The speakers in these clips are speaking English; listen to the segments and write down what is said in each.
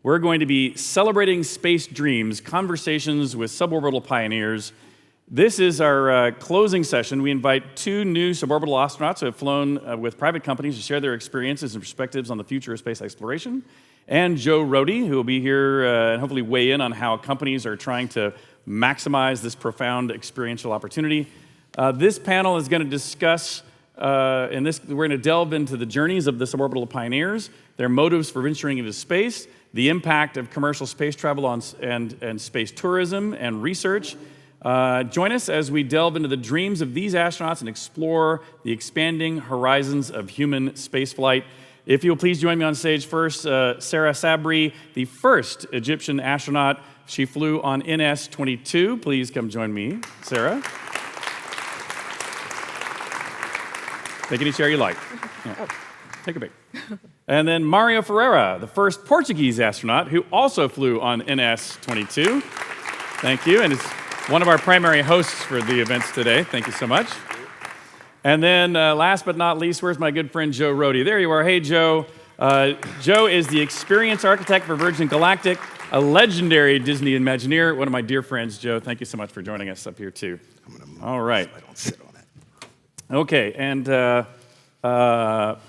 We're going to be celebrating space dreams, conversations with suborbital pioneers. This is our closing session. We invite two new suborbital astronauts who have flown with private companies to share their experiences and perspectives on the future of space exploration. And Joe Rohde, who will be here and hopefully weigh in on how companies are trying to maximize this profound experiential opportunity. This panel is going to discuss, we're going to delve into the journeys of the suborbital pioneers, their motives for venturing into space, the impact of commercial space travel and space tourism and research. Join us as we delve into the dreams of these astronauts and explore the expanding horizons of human spaceflight. If you'll please join me on stage first, Sara Sabry, the first Egyptian astronaut. She flew on NS-22. Please come join me, Sara. Take any chair you like. Yeah. Oh. Take a break. And then Mário Ferreira, the first Portuguese astronaut who also flew on NS-22. Thank you, and is one of our primary hosts for the events today. Thank you so much. And then last but not least, where's my good friend Joe Rohde? There you are. Hey, Joe. Joe is the experience architect for Virgin Galactic, a legendary Disney Imagineer. One of my dear friends, Joe. Thank you so much for joining us up here, too. All right. So I don't sit on it. Okay, and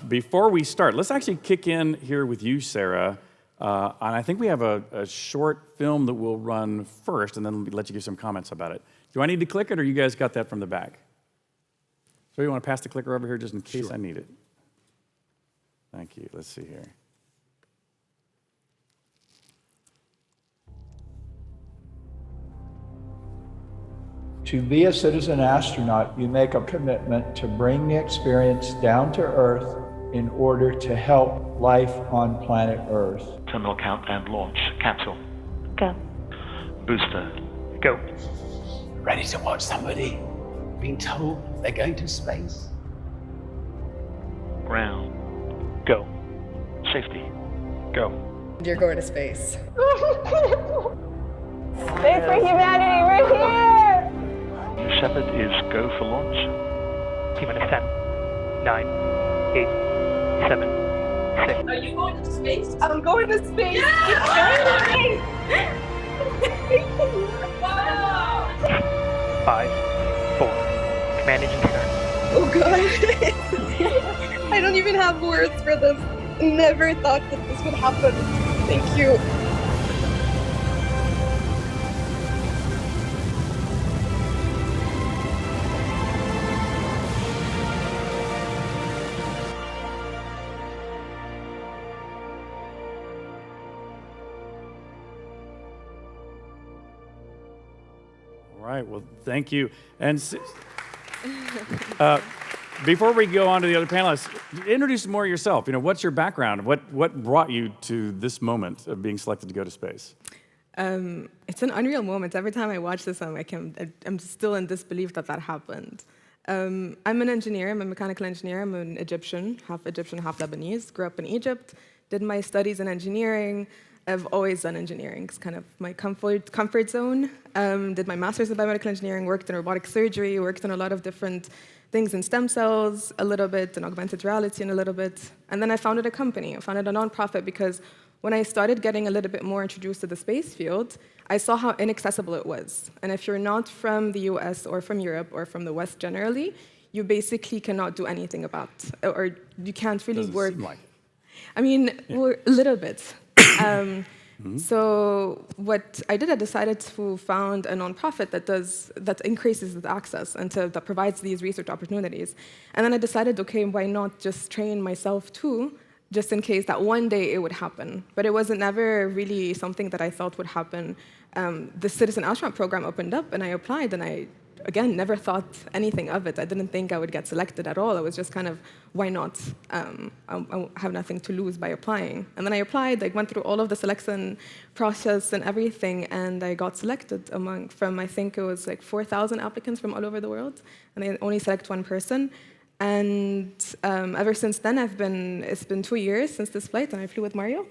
before we start, let's actually kick in here with you, Sara. And I think we have a short film that we'll run first, and then let you give some comments about it. Do I need to click it, or you guys got that from the back? So you want to pass the clicker over here just in case I need it? Thank you. Let's see here. To be a citizen astronaut, you make a commitment to bring the experience down to Earth in order to help life on planet Earth. Terminal count and launch. Capsule. Go. Booster. Go. Ready to watch somebody being told they're going to space? Ground. Go. Safety. Go. You're going to space. Space for humanity, we're here! New Shepard is go for launch. T-minus 10, 9, 8, 7, 6. Are you going to space? I'm going to space! Yeah! Wow! 5, 4. Command engine start. Oh god. I don't even have words for this. Never thought that this would happen. Thank you. All right, well, thank you. And before we go on to the other panelists, introduce more yourself. You know, what's your background? What brought you to this moment of being selected to go to space? It's an unreal moment. Every time I watch this, I'm still in disbelief that happened. I'm an engineer. I'm a mechanical engineer. I'm an Egyptian, half Lebanese. Grew up in Egypt. Did my studies in engineering. I've always done engineering. It's kind of my comfort zone. Did my master's in biomedical engineering. Worked in robotic surgery. Worked on a lot of different things in stem cells, a little bit in augmented reality, and a little bit. And then I founded a company. I founded a nonprofit because when I started getting a little bit more introduced to the space field, I saw how inaccessible it was. And if you're not from the US or from Europe or from the West generally, you basically cannot do anything about, or you can't really work. Seem like it. I mean, we're a little bit. So what I did, I decided to found a nonprofit that increases the access and that provides these research opportunities. And then I decided, okay, why not just train myself too, just in case that one day it would happen. But it wasn't never really something that I thought would happen. The Citizen Astronaut program opened up, and I applied, and I, again, never thought anything of it. I didn't think I would get selected at all. I was just kind of, why not? I have nothing to lose by applying. And then I applied. I went through all of the selection process and everything, and I got selected from, I think it was like 4,000 applicants from all over the world, and they only select one person. And ever since then, it's been 2 years since this flight, and I flew with Mário.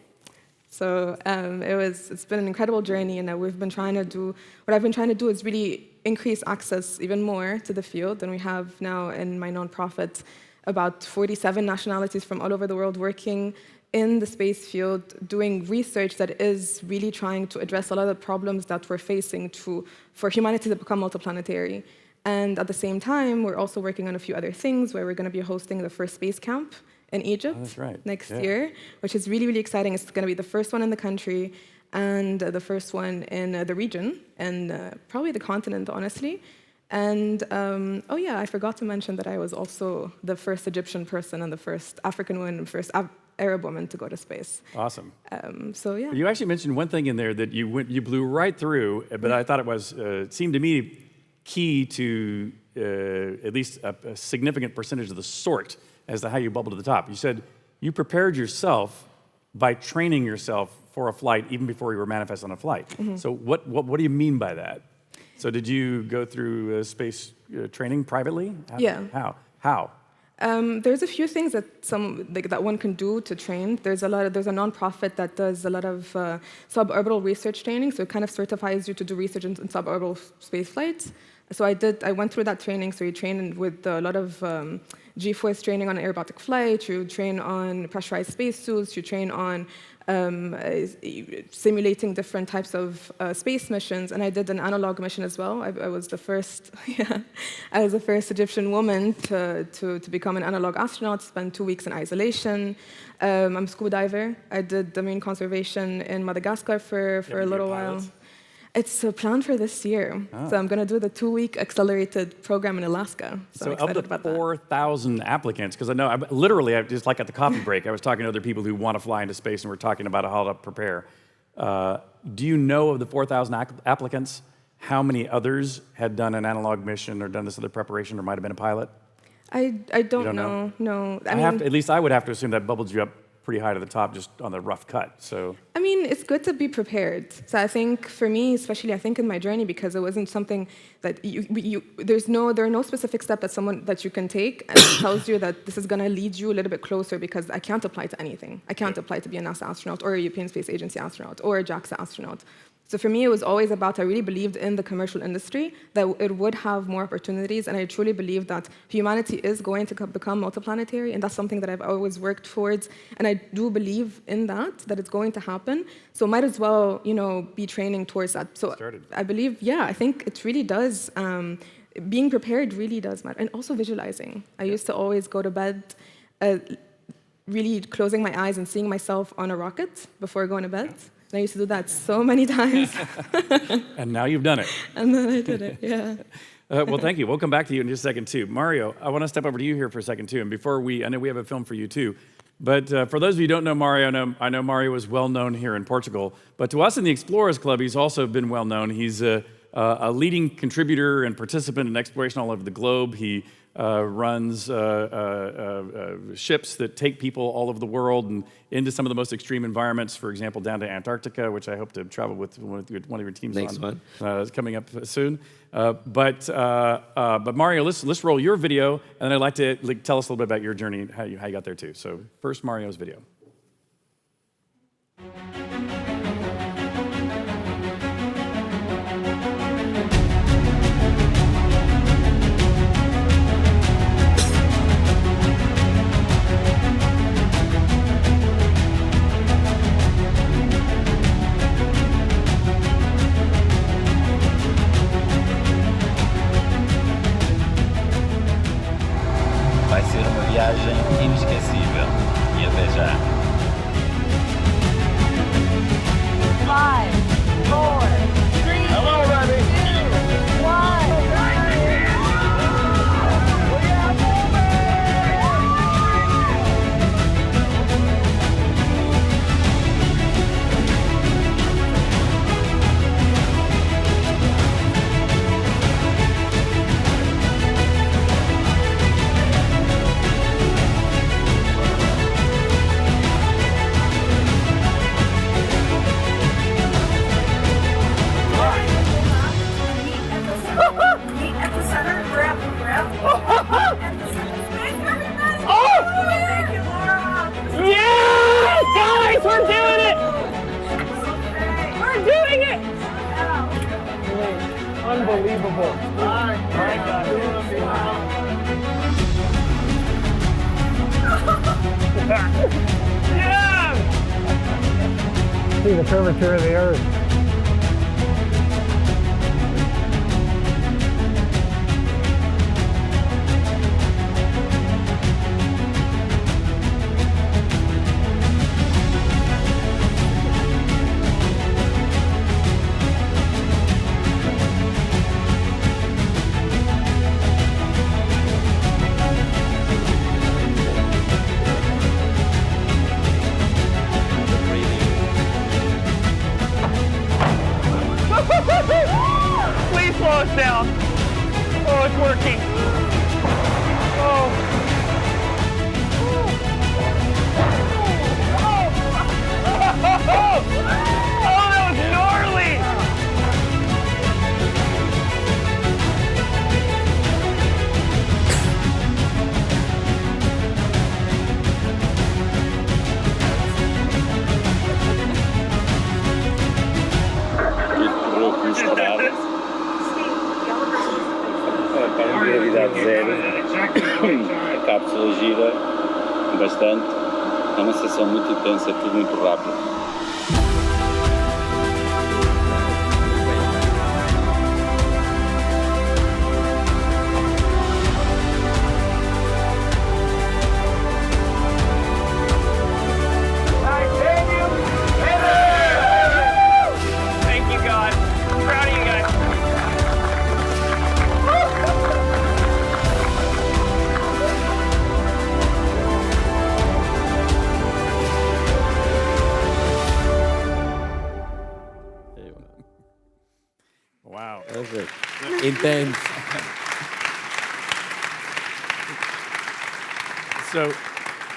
So it's been an incredible journey, and what I've been trying to do is really increase access even more to the field. And we have now in my nonprofit about 47 nationalities from all over the world working in the space field doing research that is really trying to address a lot of the problems that we're facing for humanity to become multiplanetary. And at the same time, we're also working on a few other things where we're going to be hosting the first space camp in Egypt next year, which is really, really exciting. It's going to be the first one in the country and the first one in the region and probably the continent, honestly. And oh yeah, I forgot to mention that I was also the first Egyptian person and the first African woman and first Arab woman to go to space. Awesome. So yeah. You actually mentioned one thing in there that you blew right through, but I thought it seemed to me key to at least a significant percentage of the sort as to how you bubbled to the top. You said you prepared yourself by training yourself for a flight even before you were manifest on a flight. Mm-hmm. So what do you mean by that? So did you go through space training privately? How? There's a few things that one can do to train. There's a nonprofit that does a lot of suborbital research training, so it kind of certifies you to do research in suborbital space flights. So I went through that training. So you train with a lot of G-force training on aerobatic flight. You train on pressurized spacesuits. You train on simulating different types of space missions, and I did an analog mission as well. I was the first, I was the first Egyptian woman to become an analog astronaut. Spend 2 weeks in isolation. I'm a scuba diver. I did marine conservation in Madagascar for a little while. It's a plan for this year. Oh. So I'm going to do the 2-week accelerated program in Alaska. So I'm excited about that. Of the 4,000 applicants, because I know, literally, just like at the coffee break, I was talking to other people who want to fly into space, and we're talking about how to prepare. Do you know of the 4,000 applicants, how many others had done an analog mission or done this other preparation or might have been a pilot? I don't know. No. At least I would have to assume that bubbled you up pretty high to the top just on the rough cut. So I mean, it's good to be prepared. So I think for me, especially, I think in my journey, because it wasn't something that there are no specific steps that you can take and it tells you that this is going to lead you a little bit closer, because I can't apply to anything. I can't apply to be a NASA astronaut or a European Space Agency astronaut or a JAXA astronaut. So for me, it was always about, I really believed in the commercial industry, that it would have more opportunities, and I truly believe that humanity is going to become multiplanetary, and that's something that I've always worked towards, and I do believe in that it's going to happen. So might as well, be training towards that. So I believe, I think it really does, being prepared really does matter, and also visualizing. I used to always go to bed really closing my eyes and seeing myself on a rocket before going to bed. I used to do that so many times. And now you've done it. And then I did it, yeah. Well, thank you. We'll come back to you in just a second, too. Mario, I want to step over to you here for a second, too. And before I know we have a film for you, too. But for those of you who don't know Mario, I know Mario is well known here in Portugal. But to us in the Explorers Club, he's also been well known. He's a leading contributor and participant in exploration all over the globe. He runs ships that take people all over the world and into some of the most extreme environments, for example, down to Antarctica, which I hope to travel with one of your teams on. It's coming up soon. But Mario, let's roll your video, and then I'd like to tell us a little bit about your journey and how you got there, too. So first, Mario's video. Vai ser uma viagem inesquecível. E até já. 5, 4, 3, Hello, Robbie. 2, 1. Unbelievable. See the curvature of the Earth. Please slow us down. Oh, it's working. Oh. Oh, that was gnarly. Para gravidade zero, a cápsula gira bastante, é uma sensação muito intensa, é tudo muito rápido. Thank you, God. I'm proud of you guys. Wow. Perfect. Intense.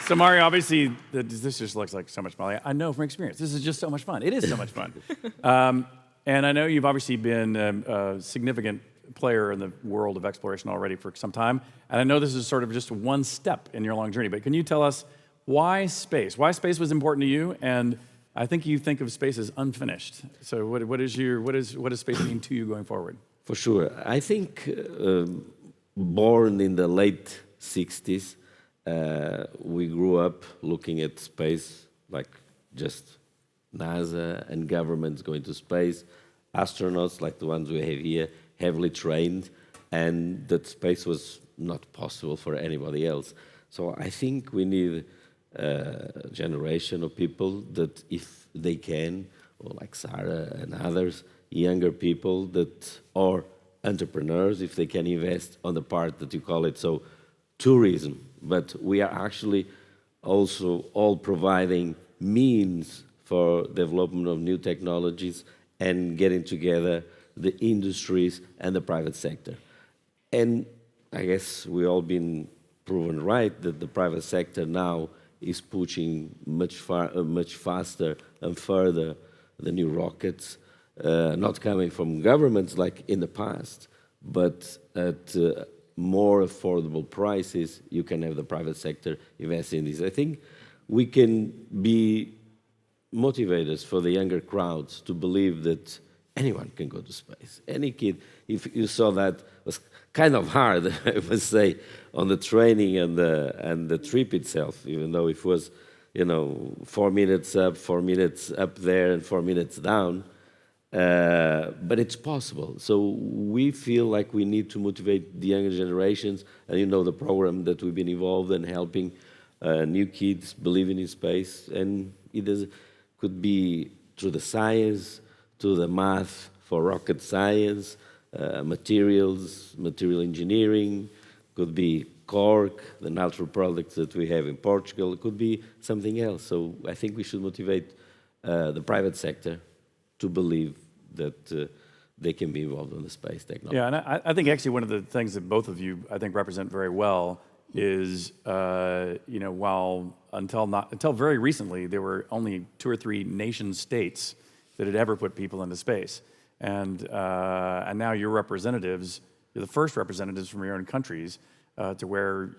So Mario, obviously, this just looks like so much fun. I know from experience, this is just so much fun. It is so much fun. And I know you've obviously been a significant player in the world of exploration already for some time. And I know this is sort of just one step in your long journey, but can you tell us why space? Why space was important to you? And I think you think of space as unfinished. So what does space mean to you going forward? For sure. I think born in the late 60s, we grew up looking at space like just NASA and governments going to space, astronauts like the ones we have here, heavily trained, and that space was not possible for anybody else. So I think we need a generation of people that, if they can, or like Sara and others, younger people that are entrepreneurs, if they can invest on the part that you call it, so tourism. But we are actually also all providing means for development of new technologies and getting together the industries and the private sector. And I guess we all been proven right that the private sector now is pushing much faster and further the new rockets, not coming from governments like in the past, but at more affordable prices, you can have the private sector invest in this. I think we can be motivators for the younger crowds to believe that anyone can go to space. Any kid, if you saw that, was kind of hard, I must say, on the training and the trip itself, even though it was, 4 minutes up, 4 minutes up there, and 4 minutes down. But it's possible. So we feel like we need to motivate the younger generations, and the program that we've been involved in helping new kids believing in space, and could be through the science, to the math for rocket science, material engineering, could be cork, the natural products that we have in Portugal, it could be something else. So I think we should motivate the private sector to believe that they can be involved in the space technology. Yeah, and I think actually one of the things that both of you, I think, represent very well is, while until very recently, there were only 2 or 3 nation states that had ever put people into space. And now you're representatives, you're the first representatives from your own countries to where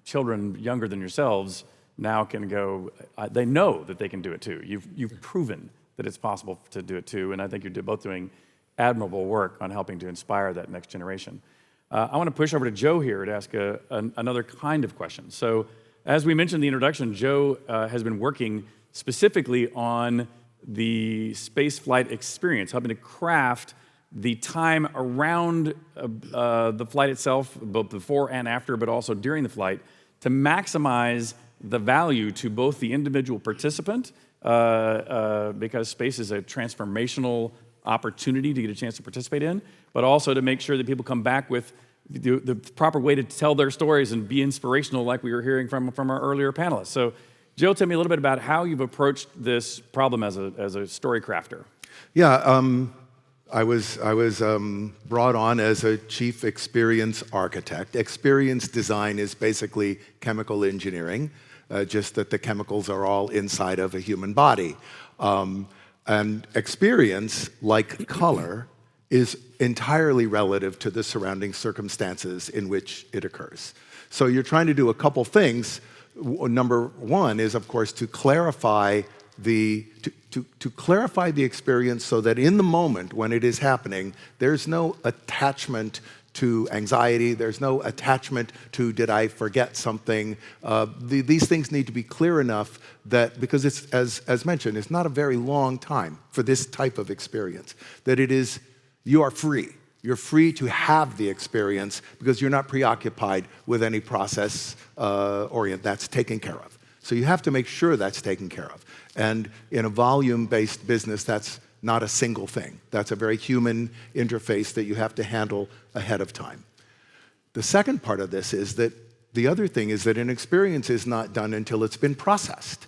children younger than yourselves now can go, they know that they can do it too. You've proven that it's possible to do it too, and I think you're both doing admirable work on helping to inspire that next generation. I want to push over to Joe here to ask another kind of question. So As we mentioned in the introduction, Joe has been working specifically on the space flight experience, helping to craft the time around the flight itself, both before and after, but also during the flight, to maximize the value to both the individual participant, because space is a transformational opportunity to get a chance to participate in, but also to make sure that people come back with the proper way to tell their stories and be inspirational, like we were hearing from our earlier panelists. So, Joe, tell me a little bit about how you've approached this problem as a story crafter. Yeah, I was brought on as a chief experience architect. Experience design is basically chemical engineering, just that the chemicals are all inside of a human body. And experience, like color, is entirely relative to the surrounding circumstances in which it occurs. So you're trying to do a couple things. Number one is, of course, to clarify the experience so that in the moment when it is happening, there's no attachment to anxiety, there's no attachment to did I forget something. These things need to be clear enough that, because it's, as mentioned, it's not a very long time for this type of experience, that it is, you are free. You're free to have the experience because you're not preoccupied with any process that's taken care of. So you have to make sure that's taken care of. And in a volume-based business, that's not a single thing. That's a very human interface that you have to handle ahead of time. The second part of this is that the other thing is that an experience is not done until it's been processed.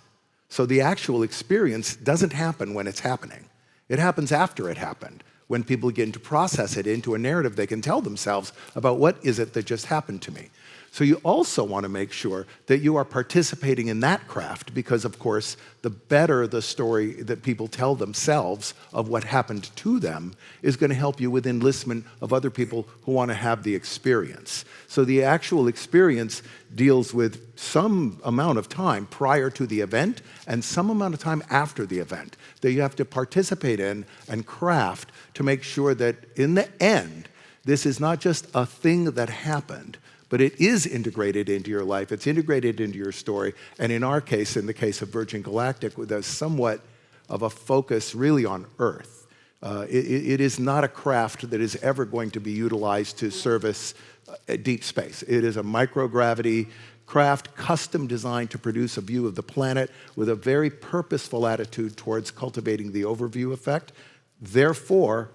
So the actual experience doesn't happen when it's happening. It happens after it happened, when people begin to process it into a narrative they can tell themselves about what is it that just happened to me. So you also want to make sure that you are participating in that craft because, of course, the better the story that people tell themselves of what happened to them is going to help you with enlistment of other people who want to have the experience. So the actual experience deals with some amount of time prior to the event and some amount of time after the event that you have to participate in and craft to make sure that in the end, this is not just a thing that happened, but it is integrated into your life, it's integrated into your story, and in our case, in the case of Virgin Galactic, with a somewhat of a focus really on Earth. It is not a craft that is ever going to be utilized to service deep space. It is a microgravity craft, custom designed to produce a view of the planet with a very purposeful attitude towards cultivating the overview effect, therefore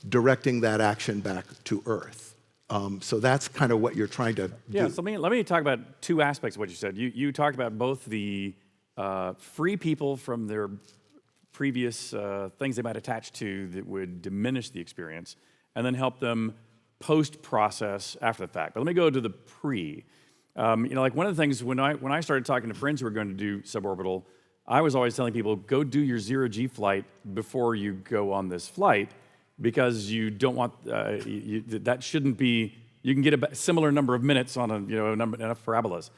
directing that action back to Earth. So that's kind of what you're trying to do. Yeah, so let me talk about two aspects of what you said. You talked about both the free people from their previous things they might attach to that would diminish the experience, and then help them post-process after the fact. But let me go to the pre. Like one of the things when I started talking to friends who were going to do suborbital, I was always telling people, go do your zero-G flight before you go on this flight, because you don't want, that shouldn't be, you can get a similar number of minutes on enough parabolas.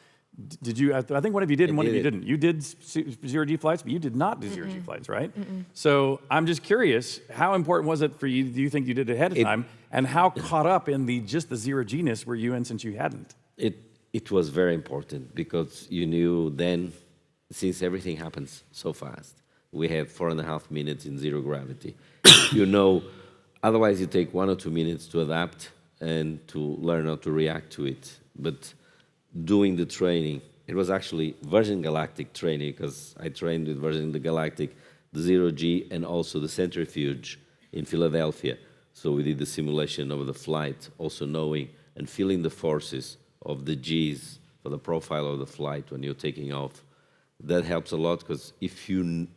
Did you, I think one of you did and one of you didn't. You did zero-G flights, but you did not do zero-G flights, right? So I'm just curious, how important was it for you, do you think you did ahead of time, and how caught up in just the zero-G-ness were you in since you hadn't? It was very important because you knew then, since everything happens so fast, we have 4.5 minutes in zero gravity. You know, otherwise you take 1 or 2 minutes to adapt and to learn how to react to it. But doing the training, it was actually Virgin Galactic training, because I trained with Virgin Galactic, the zero-G, and also the centrifuge in Philadelphia. So we did the simulation of the flight, also knowing and feeling the forces of the G's for the profile of the flight when you're taking off. That helps a lot, because if you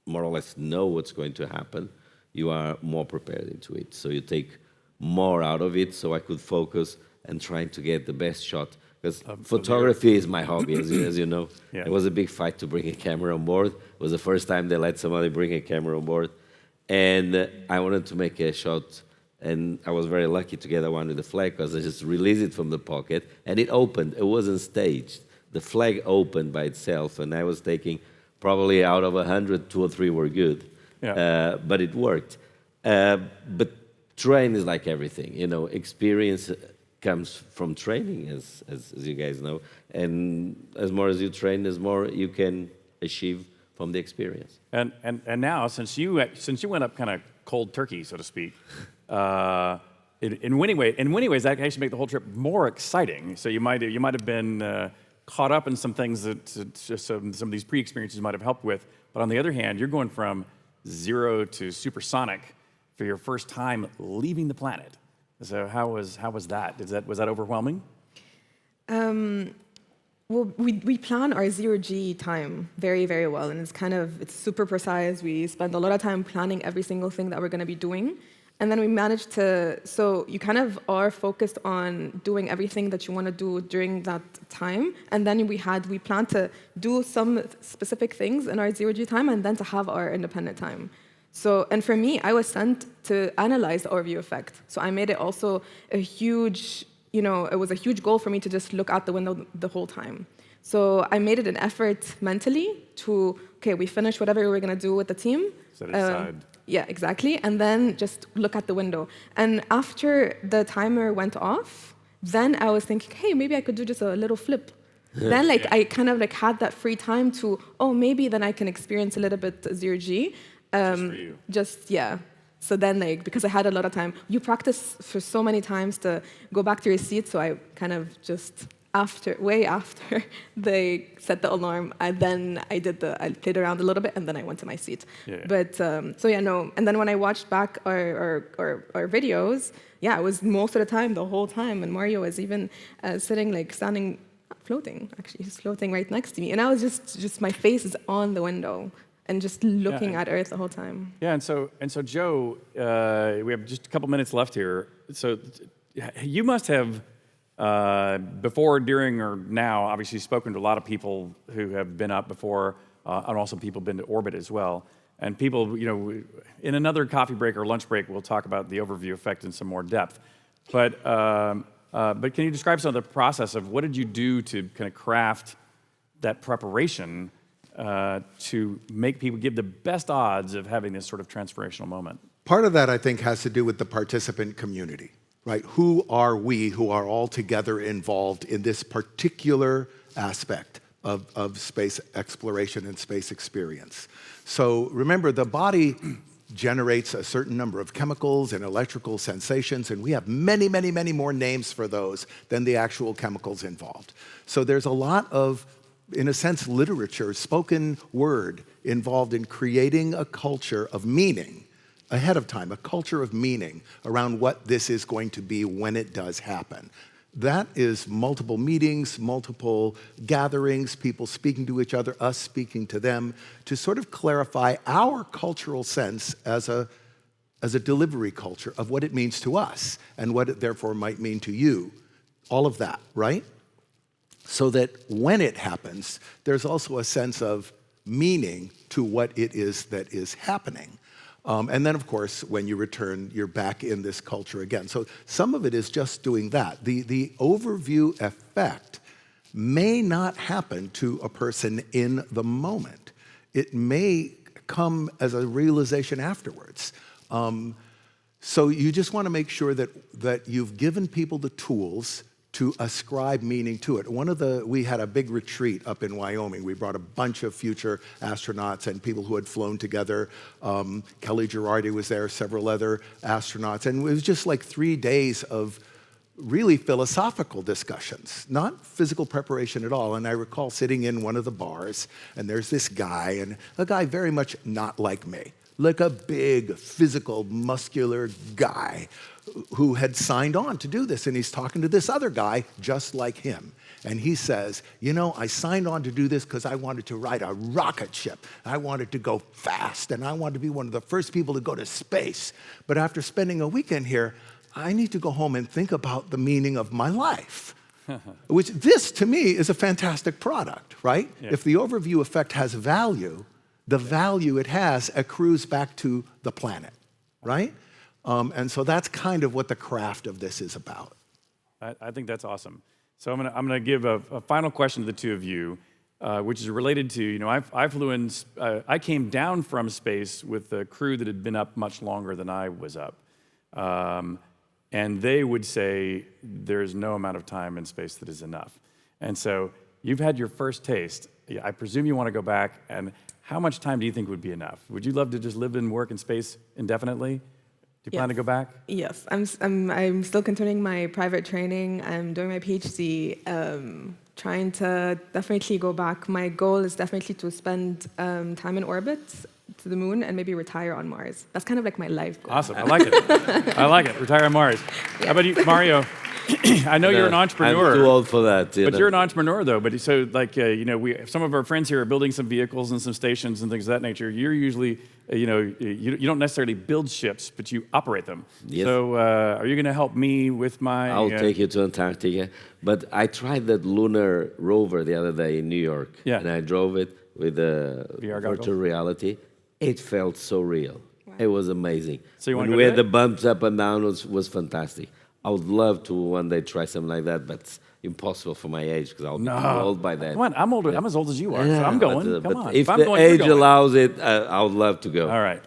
more or less know what's going to happen, you are more prepared into it. So you take more out of it, so I could focus and trying to get the best shot. Because photography is my hobby, as you know. Yeah. It was a big fight to bring a camera on board. It was the first time they let somebody bring a camera on board. And I wanted to make a shot, and I was very lucky to get the one with the flag, because I just released it from the pocket, and it opened. It wasn't staged. The flag opened by itself, and I was taking probably out of 100, 2 or 3 were good. Yeah. But it worked. But train is like everything, experience comes from training, as you guys know. And as more as you train, as more you can achieve from the experience. And now, since you went up kind of cold turkey, so to speak, in many ways, that actually make the whole trip more exciting. So you might have been caught up in some things that just some of these pre-experiences might have helped with. But on the other hand, you're going from 0 to supersonic for your first time leaving the planet. So how was that? Was that overwhelming? Well, we plan our 0G time very, very well, and it's super precise. We spend a lot of time planning every single thing that we're going to be doing, and then we manage to, so you kind of are focused on doing everything that you want to do during that time, and then we plan to do some specific things in our 0G time, and then to have our independent time. So, and for me, I was sent to analyze the overview effect. So I made it also a huge, it was a huge goal for me to just look out the window the whole time. So I made it an effort mentally to, okay, we finished whatever we were going to do with the team. Set it aside. Yeah, exactly. And then just look at the window. And after the timer went off, then I was thinking, hey, maybe I could do just a little flip. Then I kind of had that free time to, maybe then I can experience a little bit 0G. Just for you. So then, because I had a lot of time, you practice for so many times to go back to your seat. So I kind of just way after they set the alarm, I played around a little bit, and then I went to my seat. But and then when I watched back our videos, it was most of the time, the whole time, and Mario was even standing, floating. Actually, he's floating right next to me, and I was just my face is on the window. And just looking at Earth the whole time. Yeah, and so Joe, we have just a couple minutes left here. So you must have, before, during, or now, obviously spoken to a lot of people who have been up before, and also people been to orbit as well. And people, in another coffee break or lunch break, we'll talk about the overview effect in some more depth. But can you describe some of the process of what did you do to kind of craft that preparation to make people give the best odds of having this sort of transformational moment? Part of that, I think, has to do with the participant community, right? Who are we who are all together involved in this particular aspect of space exploration and space experience? So remember, the body generates a certain number of chemicals and electrical sensations, and we have many, many, many more names for those than the actual chemicals involved. So there's a lot of, in a sense, literature, spoken word involved in creating a culture of meaning ahead of time, a culture of meaning around what this is going to be when it does happen. That is multiple meetings, multiple gatherings, people speaking to each other, us speaking to them, to sort of clarify our cultural sense as a delivery culture of what it means to us and what it therefore might mean to you. All of that, right? So that when it happens, there's also a sense of meaning to what it is that is happening. And then, of course, when you return, you're back in this culture again. So some of it is just doing that. The overview effect may not happen to a person in the moment. It may come as a realization afterwards. So you just want to make sure that you've given people the tools to ascribe meaning to it. We had a big retreat up in Wyoming. We brought a bunch of future astronauts and people who had flown together. Kelly Girardi was there, several other astronauts. And it was just like 3 days of really philosophical discussions, not physical preparation at all. And I recall sitting in one of the bars, and there's this guy, and a guy very much not like me, like a big, physical, muscular guy who had signed on to do this. And he's talking to this other guy just like him. And he says, I signed on to do this because I wanted to ride a rocket ship. I wanted to go fast, and I wanted to be one of the first people to go to space. But after spending a weekend here, I need to go home and think about the meaning of my life. Which this, to me, is a fantastic product, right? Yeah. If the overview effect has value, the value it has accrues back to the planet, right? And so that's kind of what the craft of this is about. I think that's awesome. So I'm gonna give a final question to the two of you, which is related to, I came down from space with a crew that had been up much longer than I was up. and they would say there is no amount of time and space that is enough. And so you've had your first taste. I presume you want to go back, and how much time do you think would be enough? Would you love to just live and work in space indefinitely? Do you plan to go back? Yes, I'm still continuing my private training. I'm doing my PhD, trying to definitely go back. My goal is definitely to spend time in orbit to the moon and maybe retire on Mars. That's kind of like my life goal. Awesome, I like it. I like it, retire on Mars. How about you, Mario? I know you're an entrepreneur. I'm too old for that. But you're an entrepreneur, though. But so, like, some of our friends here are building some vehicles and some stations and things of that nature. You're usually, you don't necessarily build ships, but you operate them. Yes. So, are you going to help me with my? I'll take you to Antarctica. But I tried that lunar rover the other day in New York. Yeah. And I drove it with VR virtual goggles? reality. It felt so real. Wow. It was amazing. So you want when to we go had the bumps up and down, was fantastic. I would love to one day try something like that, but it's impossible for my age because I'll be old by then. Come on, I'm older. I'm as old as you are, so I'm going. Come on. If I'm the going, you're age going. allows it, I would love to go. All right.